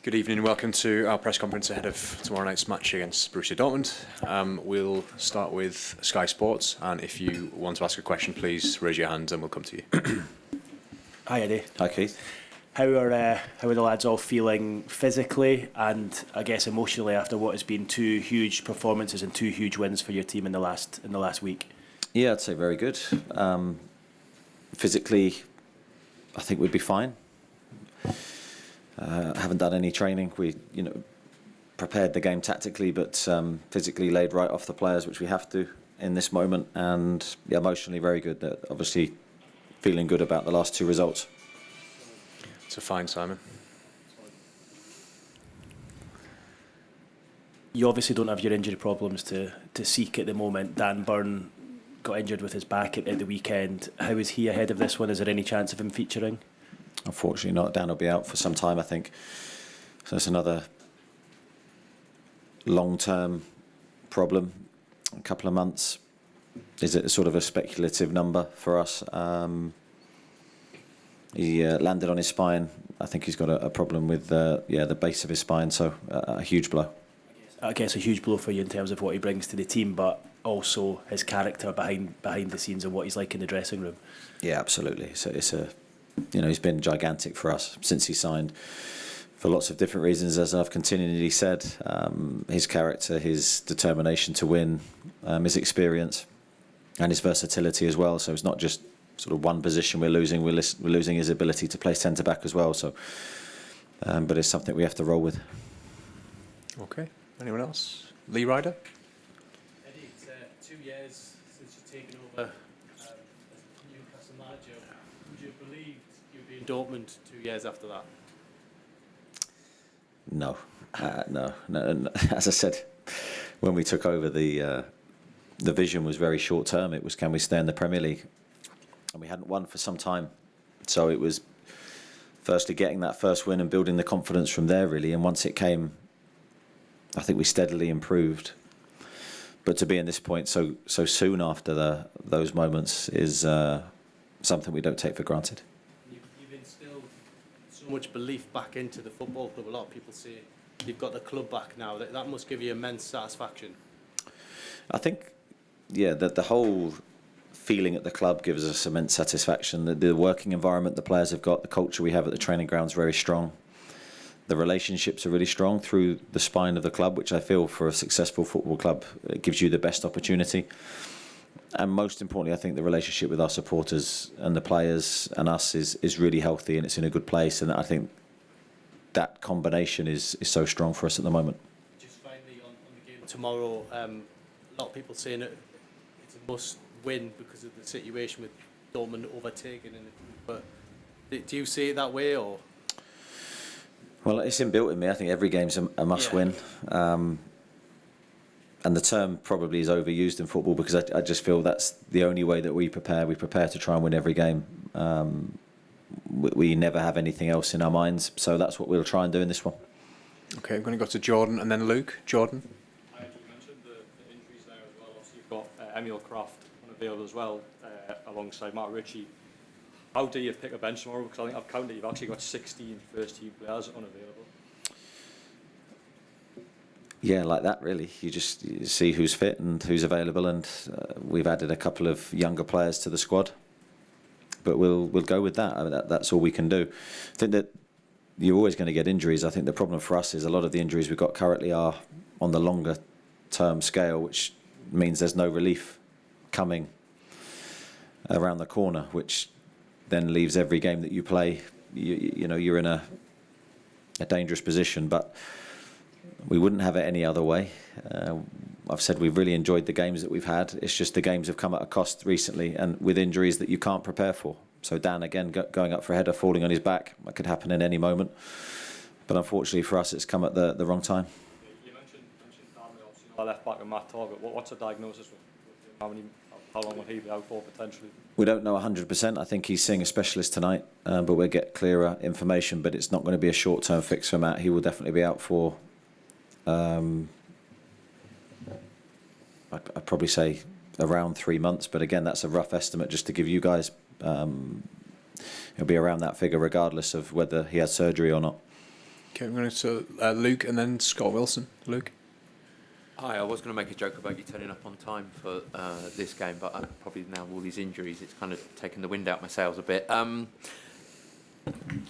Good evening and welcome to our press conference ahead of tomorrow night's match against Borussia Dortmund. We'll start with Sky Sports, and if you want to ask a question, please raise your hand and we'll come to you. Hi Eddie. Hi Keith. How are the lads all feeling physically and I guess emotionally after what has been two huge performances and two huge wins for your team in the last week? Yeah, I'd say very good. Physically, I think we'd be fine. Haven't done any training. We, prepared the game tactically, but physically laid right off the players, which we have to in this moment. And emotionally, very good. Obviously, feeling good about the last two results. It's a fine, Simon. You obviously don't have your injury problems to seek at the moment. Dan Burn got injured with his back at the weekend. How is he ahead of this one? Is there any chance of him featuring? Unfortunately not. Dan will be out for some time, I think. So it's another long-term problem. A couple of months. Is it sort of a speculative number for us? He landed on his spine. I think he's got a problem with the base of his spine, so a huge blow. I guess a huge blow for you in terms of what he brings to the team, but also his character behind the scenes and what he's like in the dressing room. Yeah, absolutely. So he's been gigantic for us since he signed, for lots of different reasons, as I've continually said. His character, his determination to win, his experience, and his versatility as well. So it's not just sort of one position we're losing. We're losing his ability to play centre back as well. So, but it's something we have to roll with. Okay. Anyone else? Lee Ryder. Eddie, it's 2 years since you've taken over as Newcastle manager. Would you have believed you'd be in Dortmund 2 years after that? No. As I said, when we took over, the vision was very short term. It was, can we stay in the Premier League? And we hadn't won for some time. So it was firstly getting that first win and building the confidence from there, really. And once it came, I think we steadily improved. But to be in this point so soon after those moments is something we don't take for granted. You've instilled so much belief back into the football club. A lot of people say you've got the club back now. That must give you immense satisfaction. I think, that the whole feeling at the club gives us immense satisfaction. The working environment the players have got, the culture we have at the training ground is very strong. The relationships are really strong through the spine of the club, which I feel for a successful football club, it gives you the best opportunity. And most importantly, I think the relationship with our supporters and the players and us is really healthy and it's in a good place. And I think that combination is so strong for us at the moment. Just finally on the game tomorrow, a lot of people saying it's a must win because of the situation with Dortmund overtaking in the group. But do you see it that way or? Well, it's inbuilt in me. I think every game's a must-win. And the term probably is overused in football because I just feel that's the only way that we prepare. We prepare to try and win every game. We never have anything else in our minds. So that's what we'll try and do in this one. Okay, I'm going to go to Jordan and then Luke. Jordan. You mentioned the injuries there as well. Obviously, you've got Emil Kraft unavailable as well, alongside Matt Ritchie. How do you pick a bench tomorrow? Because I think I've counted, you've actually got 16 first-team players unavailable. Yeah, like that, really. You see who's fit and who's available, and we've added a couple of younger players to the squad. But we'll go with that. I mean, that's all we can do. I think that you're always going to get injuries. I think the problem for us is a lot of the injuries we've got currently are on the longer-term scale, which means there's no relief coming around the corner, which then leaves every game that you play, you're in a dangerous position. But we wouldn't have it any other way. I've said we've really enjoyed the games that we've had. It's just the games have come at a cost recently and with injuries that you can't prepare for. So Dan, again, going up for a header, falling on his back. That could happen in any moment. But unfortunately for us, it's come at the wrong time. You mentioned Darby, obviously, left back and Matt Target. What's the diagnosis with him? How long will he be out for potentially? We don't know 100%. I think he's seeing a specialist tonight, but we'll get clearer information. But it's not going to be a short-term fix for Matt. He will definitely be out for, I'd probably say around 3 months. But again, that's a rough estimate just to give you guys. It'll be around that figure regardless of whether he has surgery or not. Okay, I'm going to Luke and then Scott Wilson. Luke. Hi, I was going to make a joke about you turning up on time for this game, but probably now with all these injuries, it's kind of taken the wind out my sails a bit.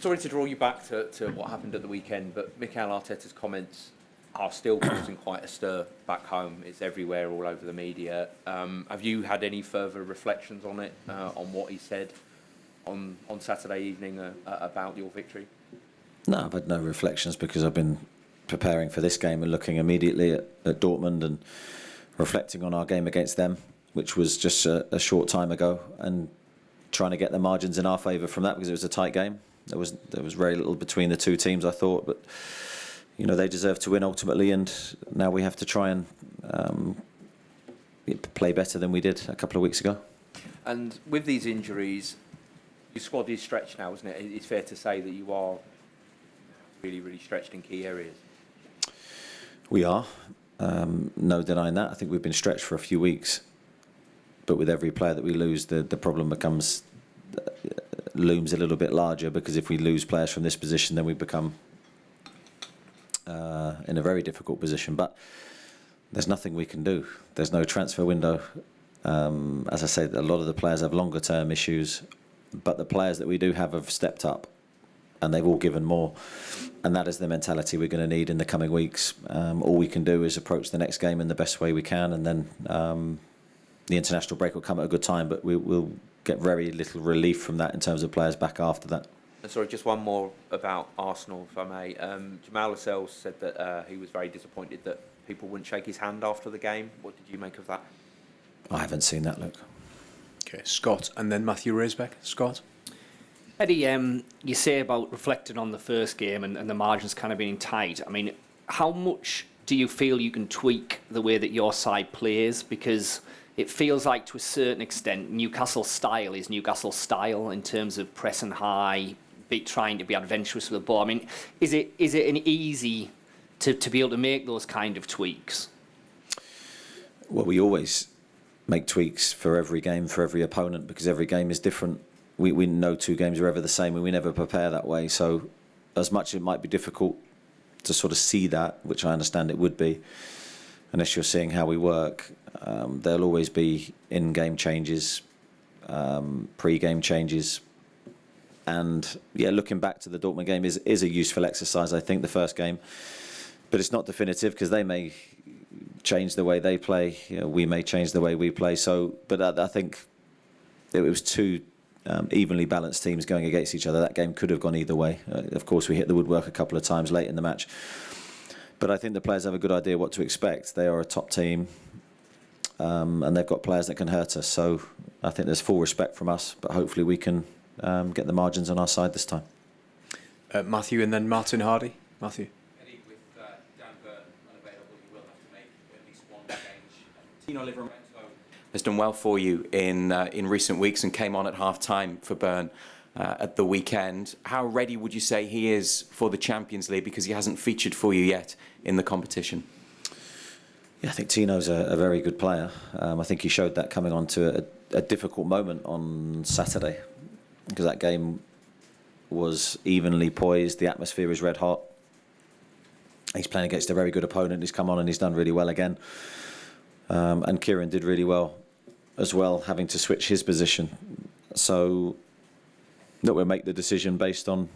Sorry to draw you back to what happened at the weekend, but Mikel Arteta's comments are still causing quite a stir back home. It's everywhere, all over the media. Have you had any further reflections on it, on what he said on Saturday evening about your victory? No, I've had no reflections because I've been preparing for this game and looking immediately at Dortmund and reflecting on our game against them, which was just a short time ago, and trying to get the margins in our favour from that because it was a tight game. There was very little between the two teams, I thought, but you know they deserve to win ultimately, and now we have to try and play better than we did a couple of weeks ago. And with these injuries, your squad is stretched now, isn't it? It's fair to say that you are really, really stretched in key areas. We are. No denying that. I think we've been stretched for a few weeks. But with every player that we lose, the problem looms a little bit larger, because if we lose players from this position, then we become in a very difficult position. But there's nothing we can do. There's no transfer window. As I said, a lot of the players have longer term issues, but the players that we do have stepped up, and they've all given more, and that is the mentality we're going to need in the coming weeks. All we can do is approach the next game in the best way we can, and then the international break will come at a good time, but we'll get very little relief from that in terms of players back after that. And sorry, just one more about Arsenal, if I may. Jamal Lascelles said that he was very disappointed that people wouldn't shake his hand after the game. What did you make of that? I haven't seen that, Luke. Okay, Scott and then Matthew Raisbeck. Scott. Eddie, you say about reflecting on the first game and the margins kind of being tight. I mean, how much do you feel you can tweak the way that your side plays? Because it feels like, to a certain extent, Newcastle's style is Newcastle's style in terms of pressing high, trying to be adventurous with the ball. I mean, is it an easy to be able to make those kind of tweaks? Well, we always make tweaks for every game, for every opponent, because every game is different. We know two games are ever the same, and we never prepare that way. So as much as it might be difficult to sort of see that, which I understand it would be, unless you're seeing how we work, there'll always be in-game changes, pre-game changes. And yeah, looking back to the Dortmund game is a useful exercise, I think, the first game. But it's not definitive, because they may change the way they play. You know, we may change the way we play. So, but I think it was two evenly balanced teams going against each other. That game could have gone either way. Of course, we hit the woodwork a couple of times late in the match. But I think the players have a good idea what to expect. They are a top team, and they've got players that can hurt us. So I think there's full respect from us, but hopefully we can get the margins on our side this time. Matthew and then Martin Hardy. Matthew. Eddie, with Dan Burn unavailable, you will have to make at least one change. Tino Livramento has done well for you in recent weeks and came on at half-time for Burn at the weekend. How ready would you say he is for the Champions League, because he hasn't featured for you yet in the competition? Yeah, I think Tino's a very good player. I think he showed that coming on to a difficult moment on Saturday, because that game was evenly poised. The atmosphere is red hot. He's playing against a very good opponent. He's come on and he's done really well again. And Kieran did really well as well, having to switch his position. So that we'll make the decision based on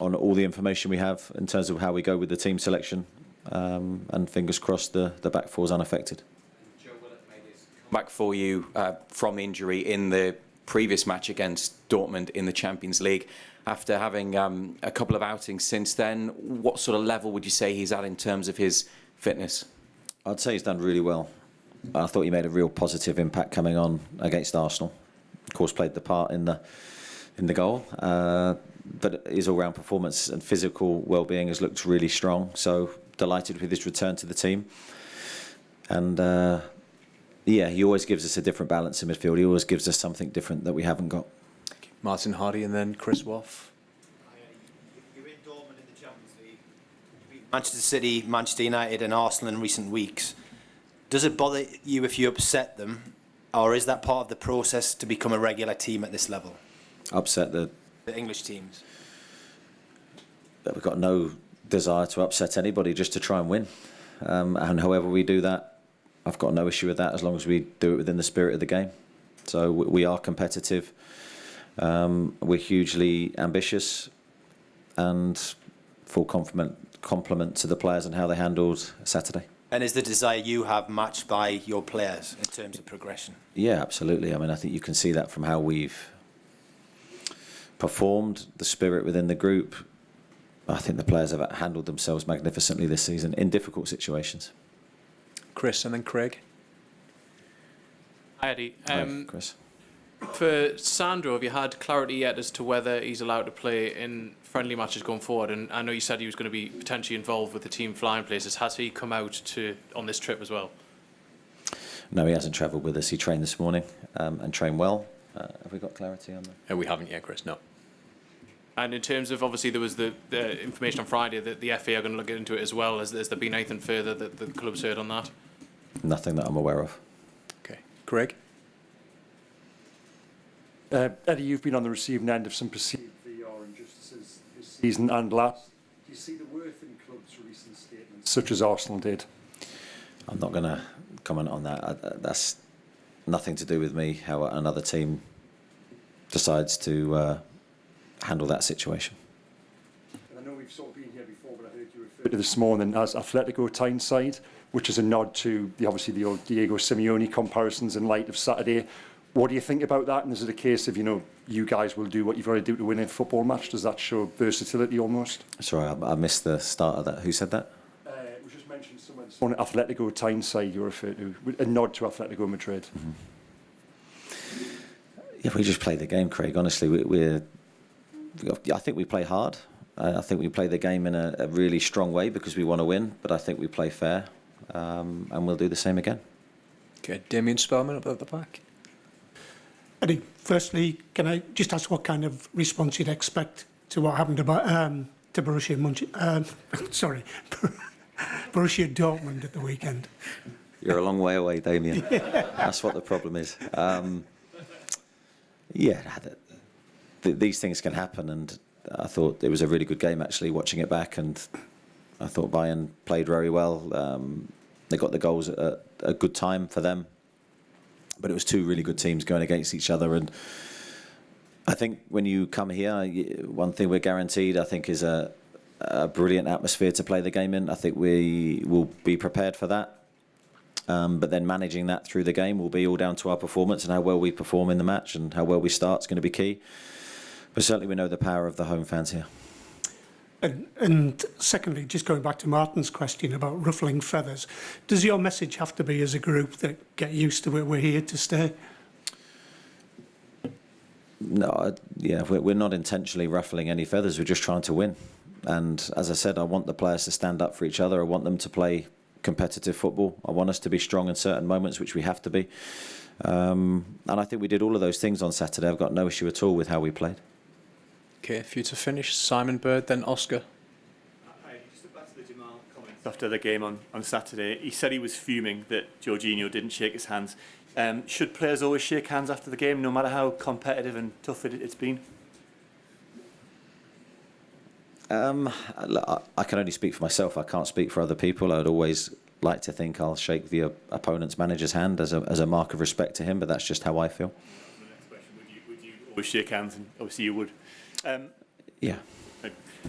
all the information we have in terms of how we go with the team selection. And fingers crossed the back four's unaffected. Joe Willett made his comeback for you from injury in the previous match against Dortmund in the Champions League. After having a couple of outings since then, what sort of level would you say he's at in terms of his fitness? I'd say he's done really well. I thought he made a real positive impact coming on against Arsenal. Of course, played the part in the goal. But his all-round performance and physical well-being has looked really strong. So delighted with his return to the team. And yeah, he always gives us a different balance in midfield. He always gives us something different that we haven't got. Martin Hardy and then Chris Woff. You're in Dortmund in the Champions League. You beat Manchester City, Manchester United and Arsenal in recent weeks. Does it bother you if you upset them, or is that part of the process to become a regular team at this level? Upset the English teams? we've got no desire to upset anybody, just to try and win. And however we do that, I've got no issue with that as long as we do it within the spirit of the game. So we are competitive. We're hugely ambitious, and full compliment to the players and how they handled Saturday. And is the desire you have matched by your players in terms of progression? Yeah, absolutely. I mean, I think you can see that from how we've performed, the spirit within the group. I think the players have handled themselves magnificently this season in difficult situations. Chris and then Craig. Hi, Eddie. Hi, Chris. For Sandro, have you had clarity yet as to whether he's allowed to play in friendly matches going forward? And I know you said he was going to be potentially involved with the team flying places. Has he come out on this trip as well? No, he hasn't travelled with us. He trained this morning and trained well. Have we got clarity on that? We haven't yet, Chris, no. And in terms of, obviously, there was the information on Friday that the FA are going to look into it as well. Has there been anything further that the club's heard on that? Nothing that I'm aware of. Okay. Craig? Eddie, you've been on the receiving end of some perceived VR injustices this season and last. Do you see the worth in clubs releasing statements such as Arsenal did? I'm not going to comment on that. That's nothing to do with me, how another team decides to handle that situation. I know we've sort of been here before, but I heard you refer to this morning as Atletico Tyneside, which is a nod to the old Diego Simeone comparisons in light of Saturday. What do you think about that? And is it a case of, you guys will do what you've got to do to win a football match? Does that show versatility almost? Sorry, I missed the start of that. Who said that? It was just mentioned someone on Atletico Tyneside you referred to, a nod to Atletico Madrid. Mm-hmm. Yeah, we just play the game, Craig. Honestly, I think we play hard. I think we play the game in a really strong way because we want to win, but I think we play fair, and we'll do the same again. Okay, Damien Spellman up at the back. Eddie, firstly, can I just ask what kind of response you'd expect to what happened to Borussia Borussia Dortmund at the weekend? You're a long way away, Damien. That's what the problem is. These things can happen, and I thought it was a really good game, actually, watching it back, and I thought Bayern played very well. They got the goals at a good time for them. But it was two really good teams going against each other, and I think when you come here, one thing we're guaranteed, I think, is a brilliant atmosphere to play the game in. I think we will be prepared for that, but then managing that through the game will be all down to our performance and how well we perform in the match and how well we start is going to be key. But certainly we know the power of the home fans here. And secondly, just going back to Martin's question about ruffling feathers, does your message have to be as a group that get used to it, we're here to stay? No, we're not intentionally ruffling any feathers. We're just trying to win. And as I said, I want the players to stand up for each other. I want them to play competitive football. I want us to be strong in certain moments, which we have to be. And I think we did all of those things on Saturday. I've got no issue at all with how we played. Okay, for you to finish, Simon Bird, then Oscar. Just back to the Jamal comments after the game on Saturday. He said he was fuming that Jorginho didn't shake his hands. Should players always shake hands after the game, no matter how competitive and tough it's been? I can only speak for myself. I can't speak for other people. I'd always like to think I'll shake the opponent's manager's hand as a mark of respect to him, but that's just how I feel. The next question, would you always shake hands? And obviously you would. Yeah.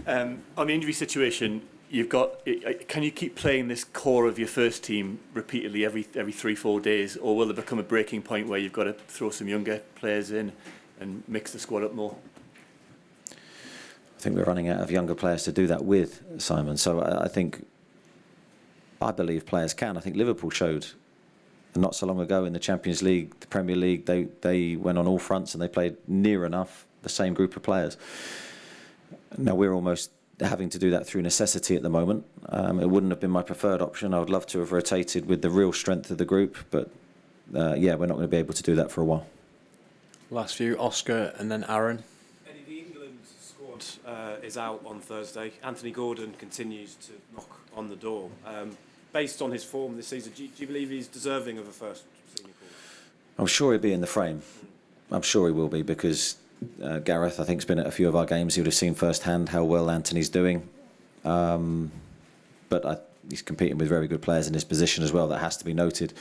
On the injury situation, you've got. Can you keep playing this core of your first team repeatedly every 3-4 days, or will there become a breaking point where you've got to throw some younger players in and mix the squad up more? I think we're running out of younger players to do that with, Simon. So I believe players can. I think Liverpool showed not so long ago in the Champions League, the Premier League, they went on all fronts and they played near enough the same group of players. Now we're almost having to do that through necessity at the moment. It wouldn't have been my preferred option. I would love to have rotated with the real strength of the group, but we're not going to be able to do that for a while. Last few, Oscar and then Aaron. Eddie, the England squad is out on Thursday. Anthony Gordon continues to knock on the door. Based on his form this season, do you believe he's deserving of a first senior call? I'm sure he'll be in the frame. I'm sure he will be, because Gareth, I think, has been at a few of our games. He would have seen firsthand how well Anthony's doing. But he's competing with very good players in his position as well. That has to be noted.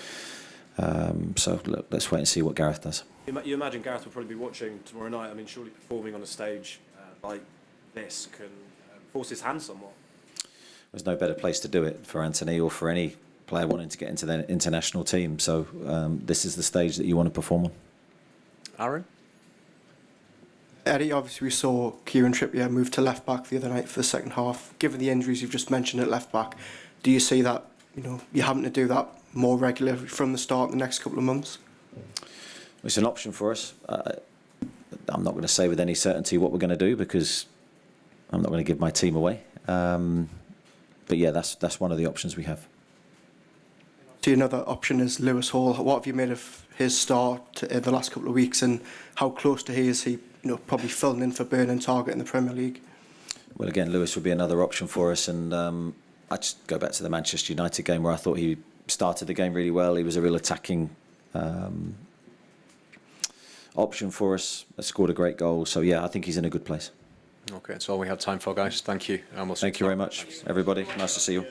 So look, let's wait and see what Gareth does. You imagine Gareth will probably be watching tomorrow night. I mean, surely performing on a stage like this can force his hand somewhat. There's no better place to do it for Anthony or for any player wanting to get into the international team. So this is the stage that you want to perform on. Aaron? Eddie, obviously we saw Kieran Trippier move to left back the other night for the second half. Given the injuries you've just mentioned at left back, do you see that you're having to do that more regularly from the start in the next couple of months? It's an option for us. I'm not going to say with any certainty what we're going to do because I'm not going to give my team away. But yeah, that's one of the options we have. See, another option is Lewis Hall. What have you made of his start in the last couple of weeks, and how close to he is he? Probably filling in for Burn and Target in the Premier League. Well, again, Lewis would be another option for us, and I just go back to the Manchester United game where I thought he started the game really well. He was a real attacking option for us. Scored a great goal. So yeah, I think he's in a good place. Okay, that's all we have time for, guys. Thank you. And we'll Thank you very much, everybody. Nice to see you.